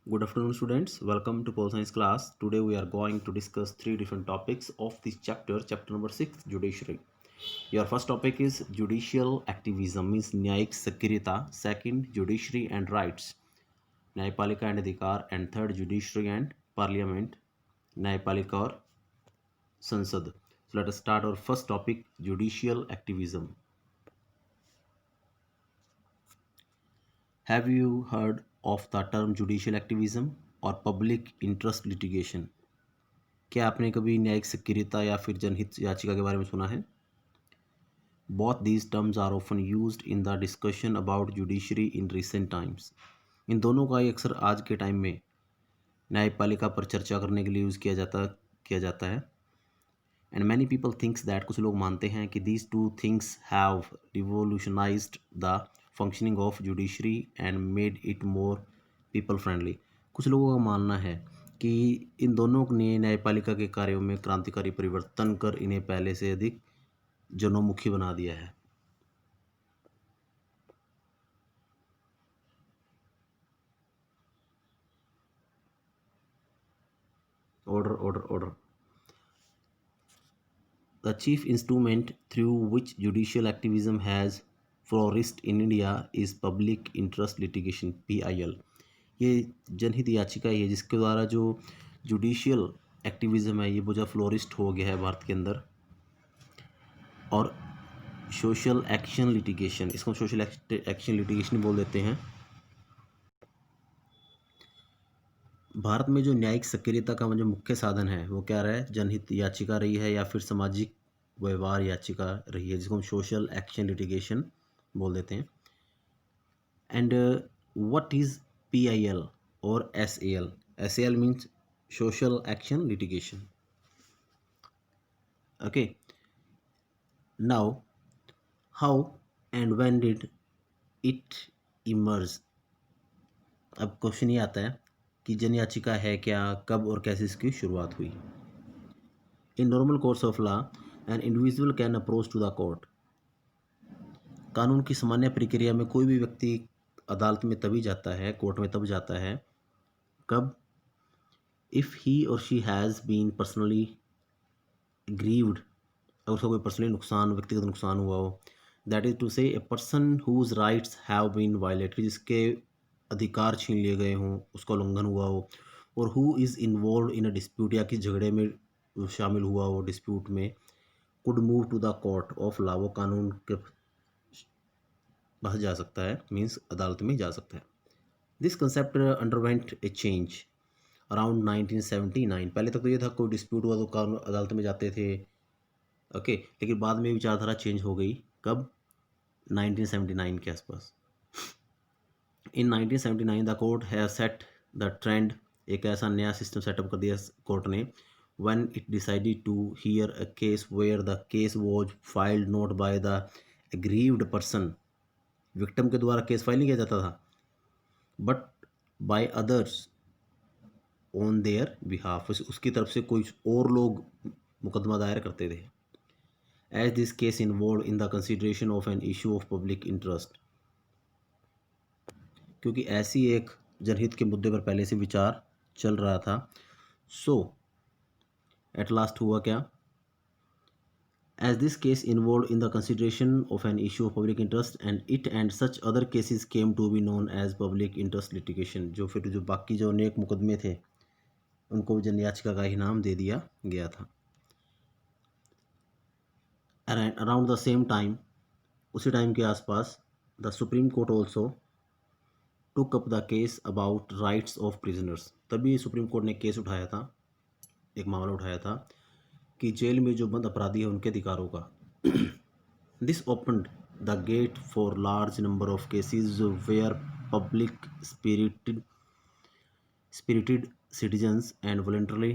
Good afternoon, students. Welcome to Pol Science class. Today we are going to discuss three different topics of this chapter, chapter number 6, Judiciary. Your first topic is judicial activism, means न्यायिक सक्रियता. Second, judiciary and rights, न्यायपालिका and अधिकार. And third, judiciary and parliament, न्यायपालिका और संसद. So let us start our first topic, judicial activism. Have you heard of the term judicial activism or public interest litigation? क्या आपने कभी न्यायिक सक्रियता या फिर जनहित याचिका के बारे में सुना है? Both these terms are often used in the discussion about judiciary in recent times. इन दोनों का ही अक्सर आज के टाइम में न्यायपालिका पर चर्चा करने के लिए यूज़ किया जाता है. And many people thinks that, कुछ लोग मानते हैं कि these two things have revolutionized the functioning of judiciary and made it more people friendly. कुछ लोगों का मानना है कि इन दोनों ने न्यायपालिका के कार्यों में क्रांतिकारी परिवर्तन कर इन्हें पहले से अधिक जनोमुखी बना दिया है. Order. The chief instrument through which judicial activism has flourished in India is public interest litigation, PIL. ये जनहित याचिका ही है जिसके द्वारा जो जुडिशियल एक्टिविज्म है ये बहुत फ्लोरिस्ट हो गया है भारत के अंदर. और सोशल एक्शन लिटिगेशन, इसको सोशल एक्शन लिटिगेशन बोल देते हैं. भारत में जो न्यायिक सक्रियता का जो मुख्य साधन है वो क्या रहा है? जनहित याचिका रही है या फिर सामाजिक व्यवहार याचिका रही है, जिसको हम सोशल एक्शन लिटिगेशन बोल देते हैं. एंड व्हाट इज PIL और SAL? SAL means social action litigation. Okay, now how and when did it emerge? अब क्वेश्चन ये आता है कि जन याचिका है क्या, कब और कैसे इसकी शुरुआत हुई. In normal course of law an individual can approach to the court. कानून की सामान्य प्रक्रिया में कोई भी व्यक्ति अदालत में तभी जाता है, कोर्ट में तब जाता है, कब? इफ़ ही और she has been personally grieved, अगर उसका कोई पर्सनली नुकसान, व्यक्तिगत नुकसान हुआ हो. That is to say a person whose rights have been violated, जिसके अधिकार छीन लिए गए हों, उसका उल्लंघन हुआ हो. और who is involve in a dispute, या कि झगड़े में शामिल हुआ हो, डिस्प्यूट में. Could move to the court of law, वो कानून के पास जा सकता है, मीन्स अदालत में जा सकता है. This concept underwent A change around 1979. पहले तक तो ये था कोई डिस्प्यूट हुआ तो कानून अदालत में जाते थे, ओके. लेकिन बाद में विचारधारा चेंज हो गई. कब? 1979 के आसपास. इन 1979 the court has set the trend. एक ऐसा नया सिस्टम सेटअप कर दिया कोर्ट ने. when it decided to hear a case where the case was filed not by the aggrieved person, victim के द्वारा केस फाइल नहीं किया जाता था, but by others on their behalf, उसकी तरफ से कोई और लोग मुकदमा दायर करते थे. As this case involve in the consideration of an issue of public interest, क्योंकि ऐसी एक जनहित के मुद्दे पर पहले से विचार चल रहा था. सो एट लास्ट हुआ क्या? As this case involved in the consideration of an issue of public interest, and it and such other cases came to be known as public interest litigation. जो फिर जो बाकी जो अनेक मुकदमे थे उनको जन याचिका का ही नाम दे दिया गया था. अराउंड द सेम टाइम, उसी टाइम के आसपास, the supreme court also took up the case about rights of prisoners. तभी सुप्रीम कोर्ट ने केस उठाया था, एक मामला उठाया था कि जेल में जो बंद अपराधी है उनके अधिकारों का. This opened the gate for large number of cases where public spirited citizens and voluntary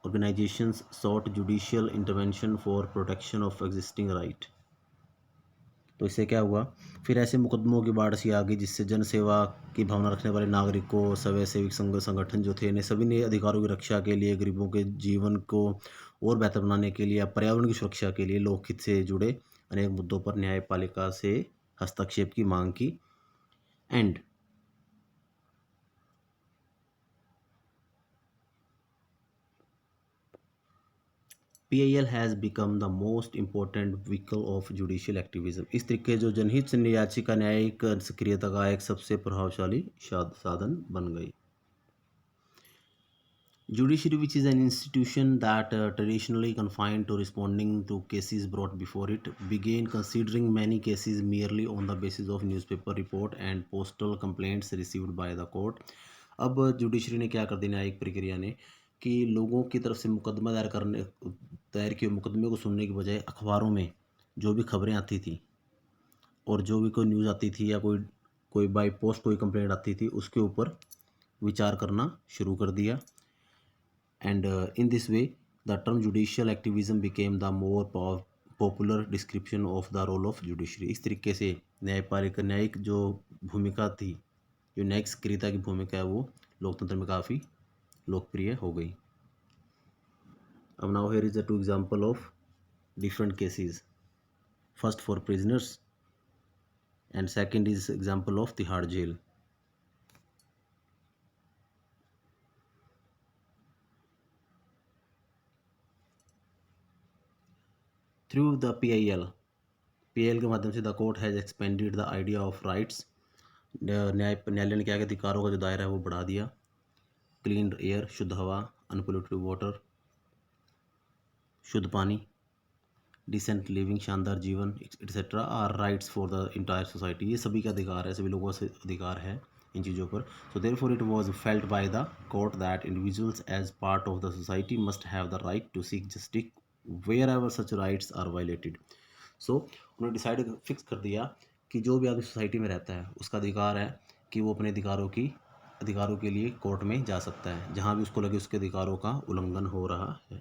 organizations sought judicial intervention for protection of existing right. तो इससे क्या हुआ? फिर ऐसे मुकदमों की बाढ़ सी आ गई जिससे जन सेवा की भावना रखने वाले नागरिकों, स्वयं सेवी संगठन जो थे, ने सभी ने अधिकारों की रक्षा के लिए, गरीबों के जीवन को और बेहतर बनाने के लिए, पर्यावरण की सुरक्षा के लिए लोकहित से जुड़े अनेक मुद्दों पर न्यायपालिका से हस्तक्षेप की मांग की. And PIL has become the most important vehicle of judicial activism. इस तरीके जो जनहित याचिका न्यायिक सक्रियता का एक सबसे प्रभावशाली साधन बन गई। Judiciary, which is an institution that traditionally confined to responding to cases brought before it, began considering many cases merely on the basis of newspaper report and postal complaints received by the court. अब judiciary ने क्या कर दिया न्यायिक प्रक्रिया ने कि लोगों की तरफ से मुकदमा दायर किए मुकदमे को सुनने के बजाय अखबारों में जो भी खबरें आती थी और जो भी कोई न्यूज़ आती थी या कोई कोई बाई पोस्ट कोई कंप्लेंट आती थी उसके ऊपर विचार करना शुरू कर दिया। And in this way, the term judicial activism became the more popular description of the role of judiciary। इस तरीके से न्यायपालिका न्यायिक जो भूमिका थी, जो न्यायिक सक्रियता की भूमिका है वो लोकतंत्र में काफ़ी लोकप्रिय हो गई। अब now here is the two example of different cases. First for prisoners and second is example of Tihar jail. Through the PIL के माध्यम से the court has expanded the idea of rights. न्यायालय ने क्या किया, अधिकारों का जो दायरा है वो बढ़ा दिया। क्लीन एयर, शुद्ध हवा, अनपोल्यूटेड वाटर, शुद्ध पानी, डिसेंट लिविंग, शानदार जीवन, etcetera are rights for the entire society. ये सभी का अधिकार है, सभी लोगों से अधिकार है इन चीज़ों पर। So therefore it was felt by the court that individuals as part of the society must have the right to seek justice wherever such rights are violated. सो उन्होंने डिसाइड फिक्स कर दिया कि जो भी आदमी सोसाइटी में रहता है उसका अधिकार है कि वो अपने अधिकारों के लिए कोर्ट में जा सकता है जहाँ भी उसको लगे उसके अधिकारों का उल्लंघन हो रहा है।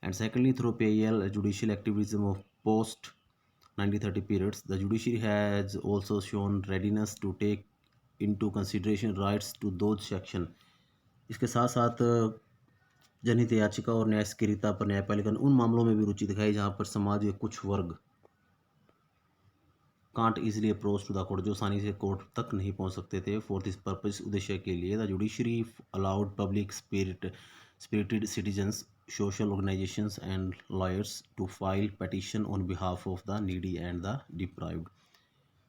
And secondly, through PIL, judicial activism of post 1930 periods, the judiciary has also shown readiness to take into consideration rights to those section। इसके साथ साथ जनहित याचिका और न्याय सक्रियता पर न्यायपालिका ने उन मामलों में भी रुचि दिखाई जहाँ पर समाज के कुछ वर्ग can't easily approach to the court, जो आसानी से कोर्ट तक नहीं पहुँच सकते थे। फॉर दिस पर्पज, उद्देश्य के लिए the judiciary allowed public spirited citizens, social organizations and lawyers to file petition on behalf of the needy and the deprived।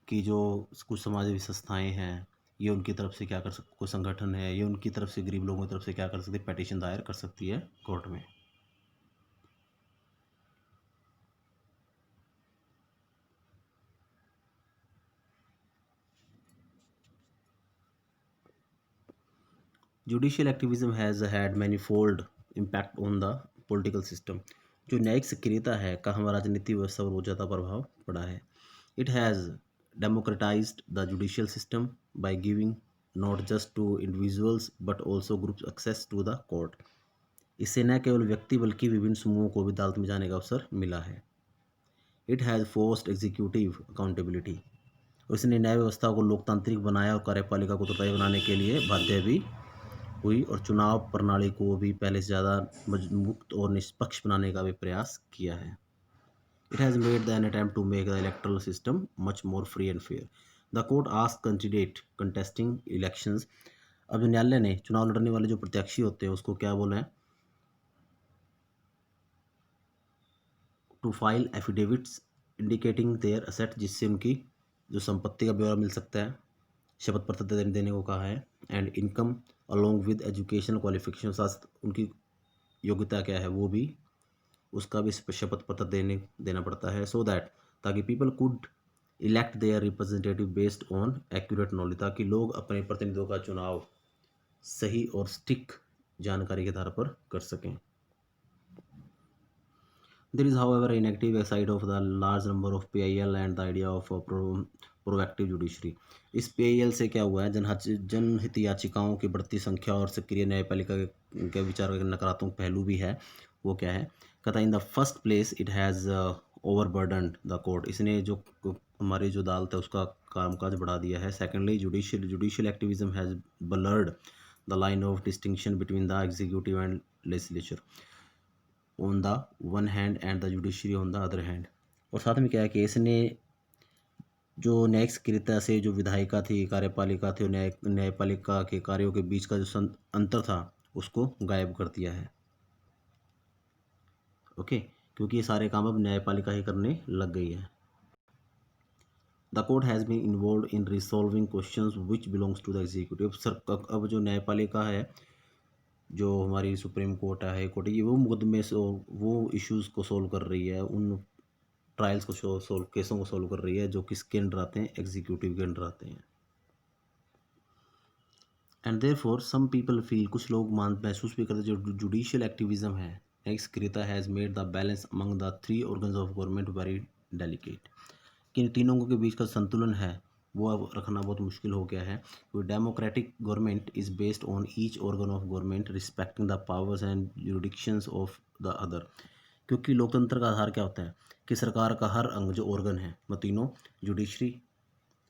कि जो कुछ समाज संस्थाएं हैं ये उनकी तरफ से क्या कर सकते, कोई संगठन है ये उनकी तरफ से गरीब लोगों की तरफ से क्या कर सकती है, पेटिशन दायर कर सकती है कोर्ट में। Judicial activism has had manifold impact on the political system. जो न्यायिक सक्रियता है का हमारा राजनीतिक व्यवस्था पर बहुत ज़्यादा प्रभाव पड़ा है। It has democratized the judicial system by giving not just to individuals but also groups access to the court. इससे न केवल व्यक्ति बल्कि विभिन्न समूहों को भी अदालत में जाने का अवसर मिला है। It has forced executive accountability, और इसने न्याय व्यवस्था को लोकतांत्रिक बनाया और कार्यपालिका को उत्तरदायी बनाने के लिए बाध्य भी हुई, और चुनाव प्रणाली को भी पहले से ज़्यादा मुक्त और निष्पक्ष बनाने का भी प्रयास किया है। It has made the an attempt to make the electoral system much more free and fair. The court asked candidate contesting elections. अब न्यायालय ने चुनाव लड़ने वाले जो प्रत्याशी होते हैं उसको क्या बोला है, to file affidavits indicating their asset, जिससे उनकी जो संपत्ति का ब्यौरा मिल सकता है, शपथ पत्र देने को कहा है। And income along with educational qualification, साथ उनकी योग्यता क्या है वो भी उसका भी शपथ पत्र देना पड़ता है। सो दैट, ताकि people could elect their representative based on accurate knowledge, ताकि लोग अपने प्रतिनिधियों का चुनाव सही और स्टिक जानकारी के आधार पर कर सकें। There is, however, a negative side of the large number of PIL and the idea of a proactive judiciary. इस PIL से क्या हुआ है, जनहित याचिकाओं की बढ़ती संख्या और सक्रिय न्यायपालिका के विचार का नकारात्मक पहलू भी है। वो क्या है, कहता in the first place it has overburdened the court, इसने जो हमारी जो अदालत है उसका कामकाज बढ़ा दिया है। Secondly, judicial activism has blurred the line of distinction between the executive and legislature on the one hand and the judiciary on the other hand. और साथ में क्या है कि इसने जो न्यायिक सक्रियता से जो विधायिका थी, कार्यपालिका थी और न्यायपालिका के कार्यों के बीच का जो अंतर था उसको गायब कर दिया है। ओके, क्योंकि ये सारे काम अब न्यायपालिका ही करने लग गई है। The court has been involve in resolving questions which belongs to the executive. Sir अब जो न्यायपालिका है, जो हमारी सुप्रीम कोर्ट है, हाई कोर्ट है, ये वो मुकदमे से वो इश्यूज़ को सोल्व कर रही है, उन ट्रायल्स को सोल्व केसों को सोल्व कर रही है जो किसके अंडर आते हैं, एग्जीक्यूटिव के अंडर आते हैं। And therefore some people feel, कुछ लोग महसूस भी करते, जो जुडिशियल एक्टिविज्म है, नेक्स्ट क्रिता has made the balance among the three organs of government very delicate. कि इन तीनों के बीच का संतुलन है वो अब रखना बहुत मुश्किल हो गया है। क्योंकि democratic government is based on each organ of government respecting the powers and jurisdictions of the other. क्योंकि लोकतंत्र का आधार क्या होता है कि सरकार का हर अंग जो ऑर्गन है, वो तीनों, जुडिशरी,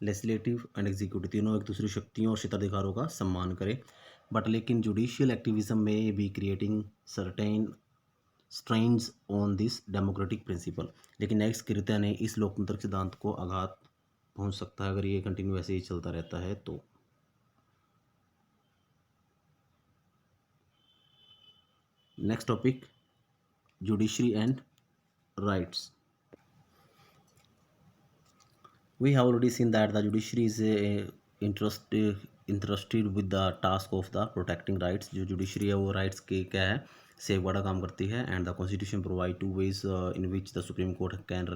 लेजिस्लेटिव एंड एग्जीक्यूटिव, तीनों एक दूसरी शक्तियों और क्षेत्राधिकारों का सम्मान करें। बट लेकिन जुडिशियल एक्टिविज्म में be creating certain strains on this democratic principle. लेकिन नेक्स्ट कृत्या ने इस लोकतंत्र सिद्धांत को आघात पहुंच सकता है अगर ये कंटिन्यू ऐसे ही चलता रहता है तो। Next topic, judiciary and rights. We have already seen that the judiciary is interested with the task of the protecting rights। जो जुडिशरी है वो राइट्स के क्या है, सेफ गार्ड काम करती है। And the constitution provide to ways in which the supreme court can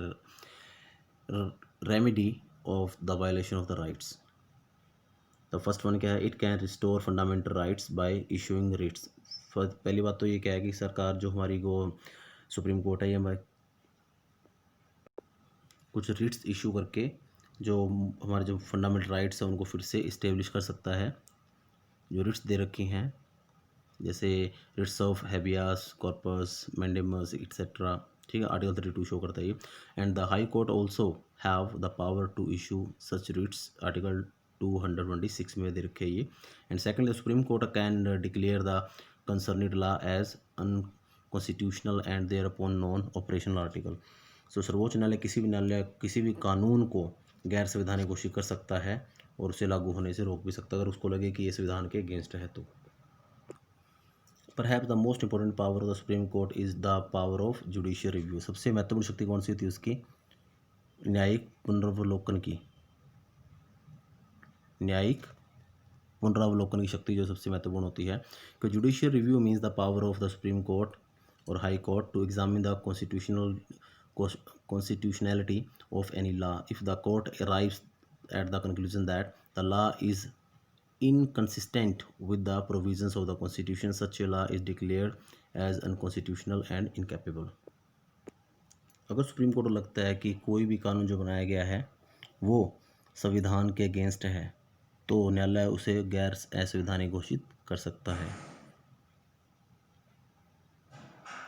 remedy of the violation of the rights. The first one क्या है, it can restore fundamental rights by issuing writs. पहली बात तो ये क्या है कि सरकार जो हमारी को सुप्रीम कोर्ट है, ये हमारे कुछ रिट्स इशू करके जो हमारे जो फंडामेंटल राइट्स हैं उनको फिर से इस्टेब्लिश कर सकता है। जो रिट्स दे रखी हैं, जैसे writs of habeas corpus, mandamus etcetera, ठीक है, आर्टिकल 32 शो करता है ये। And the high court also have the power to issue such writs, article 226 में दे रखे ये। And second, the supreme court can declare the concerned law as unconstitutional and thereupon non operational article. So सर्वोच्च न्यायालय किसी भी कानून को गैर संवैधानिक घोषित कर सकता है और उसे लागू होने से रोक भी सकता है अगर उसको लगे कि ये संविधान के अगेंस्ट है तो। Perhaps the most important power of the supreme court is the power of judicial review. सबसे महत्वपूर्ण शक्ति कौन सी थी उसकी, न्यायिक पुनरावलोकन की। न्यायिक पुनरावलोकन की शक्ति जो सबसे महत्वपूर्ण होती है। कि judicial review means the power of the supreme court और high court to examine the constitutionality of any law. If the court arrives at the conclusion that the law is inconsistent with the provisions of the constitution, such a law is declared as unconstitutional and incapable। अगर supreme court को लगता है कि कोई भी कानून जो बनाया गया है वो संविधान के अगेंस्ट है तो न्यायालय उसे गैर असंवैधानिक घोषित कर सकता है।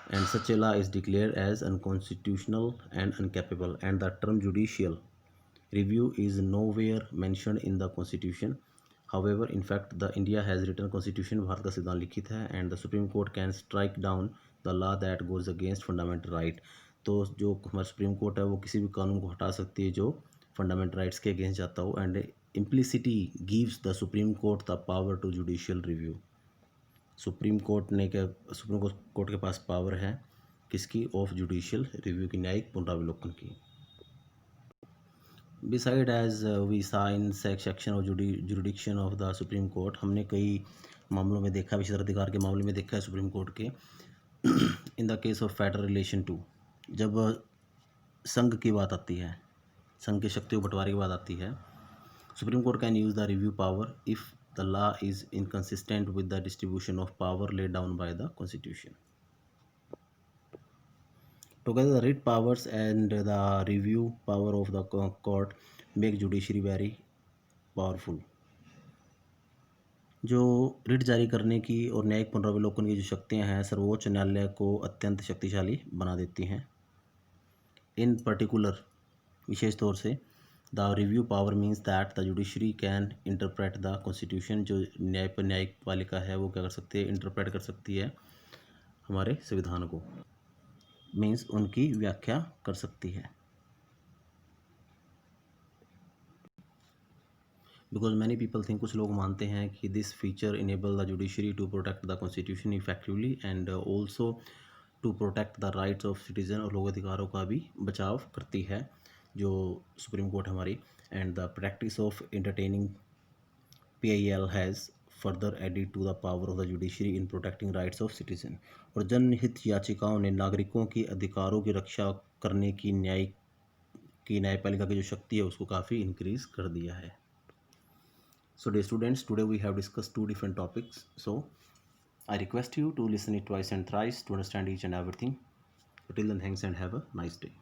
And such a law is declared as unconstitutional and incapable, and the term judicial review is nowhere mentioned in the constitution। However, in fact, the India has written constitution, Bharat का संविधान लिखित है, and the Supreme Court can strike down the law that goes against fundamental right। तो जो हमारा supreme court है वो किसी भी कानून को हटा सकती है जो फंडामेंटल राइट्स के अगेंस्ट जाता हो। And implicitly gives the supreme court the power to judicial review. Supreme court के पास पावर है किसकी, ऑफ जुडिशियल रिव्यू की, न्यायिक पुनरावलोकन की। Beside as we saw in section of jurisdiction of the supreme court, हमने कई मामलों में देखा, विशेषाधिकार के मामले में देखा है सुप्रीम कोर्ट के। In the case of federal relation to, जब संघ की बात आती है, संघ की शक्तियों बंटवारे की बात आती है, supreme court can use the review power if the law is inconsistent with the distribution of power laid down by the constitution। Together the writ powers and the review power of the court make judiciary very powerful। जो writ जारी करने की और न्यायिक पुनरावलोकन की जो शक्तियां हैं सर्वोच्च न्यायालय को अत्यंत शक्तिशाली बना देती हैं। इन पर्टिकुलर, विशेष तौर से, the review power means that the judiciary can interpret the constitution. जो न्यायिक पालिका है वो क्या कर सकती है, इंटरप्रेट कर सकती है हमारे संविधान को, मीन्स उनकी व्याख्या कर सकती है। बिकॉज मैनी पीपल थिंक, कुछ लोग मानते हैं कि this feature enable the judiciary to protect the constitution effectively and also to protect the rights of citizen, और लोक अधिकारों का भी बचाव करती है जो सुप्रीम कोर्ट हमारी। And the practice of entertaining PIL has further added to the power of the judiciary in protecting rights of citizen. और जनहित याचिकाओं ने नागरिकों की अधिकारों की रक्षा करने की न्यायपालिका की जो शक्ति है उसको काफ़ी इंक्रीज कर दिया है। So dear students, today we have discussed two different topics. So I request you to listen it twice and thrice to understand each and everything. So till then, thanks and have a nice day.